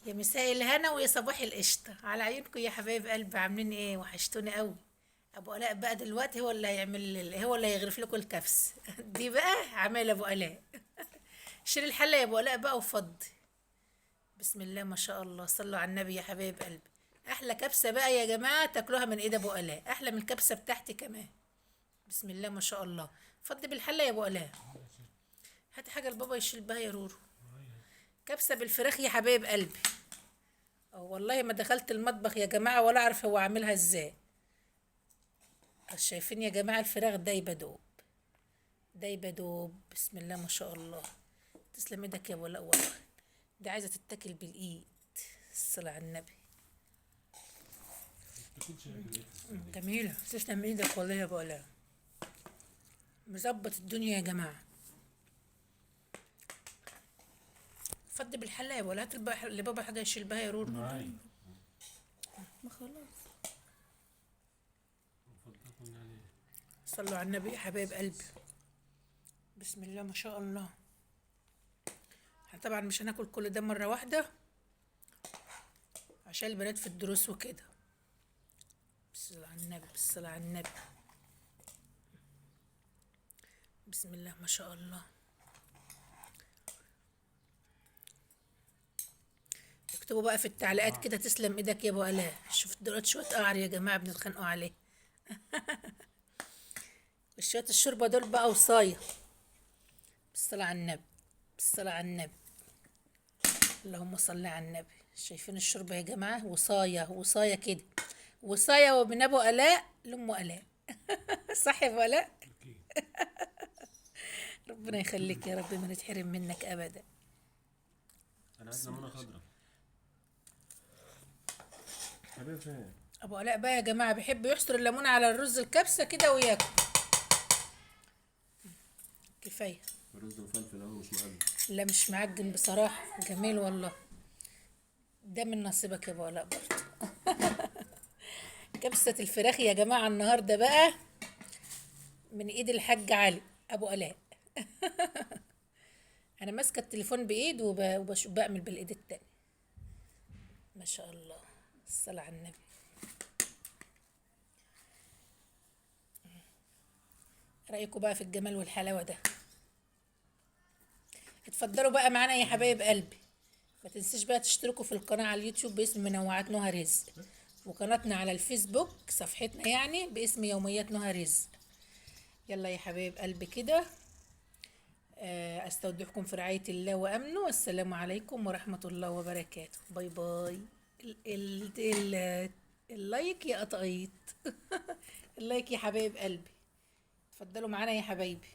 يا مساء الهنا ويا صباح القشطة على عيونكم يا حبايب قلبي، عاملين ايه؟ وحشتوني قوي. ابو الاء بقى دلوقتي هو اللي هو اللي هيغرف لكم الكبس دي بقى عمال ابو الاء. شيل الحلة يا ابو الاء بقى وفضي. بسم الله ما شاء الله، صلوا على النبي يا حبايب قلبي. احلى كبسة بقى يا جماعة تاكلوها من ايد ابو الاء، احلى من الكبسة بتاعتي كمان. بسم الله ما شاء الله. فضي بالحلة يا ابو الاء. هات حاجة لبابا يشيل بها يا رورو. كبسة بالفراخ يا حبايب قلبي. اه والله ما دخلت المطبخ يا جماعة ولا اعرف هو عاملها ازاي. شايفين يا جماعة الفراخ دايبة دوب. دايبة دوب، بسم الله ما شاء الله. تسلم ايدك يا ولا والله. دي عايزة تتاكل بالايد. الصلاة على النبي. جميلة، تسلم ايدك والله يا بولا. مظبط الدنيا يا جماعة. فضي بالحلة يا بولا، هات لبابا حاجة يشيل بها يا رورو. معاي. ما خلاص. صلوا على النبي يا حبايب قلبي. بسم الله ما شاء الله. احنا طبعا مش هناكل كل ده مرة واحدة عشان البنات في الدروس وكده. بسم الله على النبي، بسم الله على النبي. بسم الله ما شاء الله. اكتبوا بقى في التعليقات كده تسلم ايدك يا ابو الاء. شفت دلوقتي شوية قعر يا جماعة بنتخانقوا عليه. شوية الشوربة دول بقى وصاية. بالصلاة على النبي، بالصلاة على النبي. اللهم صل على النبي. شايفين الشوربة يا جماعة؟ وصاية وصاية كده. وصاية ومن ابو الاء لام الاء. صح يا ابو الاء؟ أكيد. ربنا يخليك يا رب، ما نتحرم منك ابدا. أنا عايز ليمونة خضرا. حبيبي فين؟ ابو الاء بقى يا جماعة بيحب يحصر الليمون على الرز الكبسة كده وياكل. كفاية. الرز مفلفل أهو مش معجن. لا مش معجن بصراحة، جميل والله. ده من نصيبك يا ابو الاء برضه. كبسة الفراخ يا جماعة النهاردة بقى من ايد الحاج علي ابو الاء. انا ماسكة التليفون بايد وبعمل بالايد التانية. ما شاء الله. الصلاة على النبي. رأيكم بقى في الجمال والحلاوة ده. اتفضلوا بقى معانا يا حبايب قلبي. ما تنسيش بقى تشتركوا في القناة على اليوتيوب باسم منوعات نهى رزق، وقناتنا على الفيسبوك صفحتنا يعني باسم يوميات نهى رزق. يلا يا حبايب قلبي كده. استودعكم في رعاية الله وأمنه، والسلام عليكم ورحمة الله وبركاته. باي باي. ال ال ال اللايك يا قطايط. اللايك يا حبايب قلبي. اتفضلوا معانا يا حبايبي.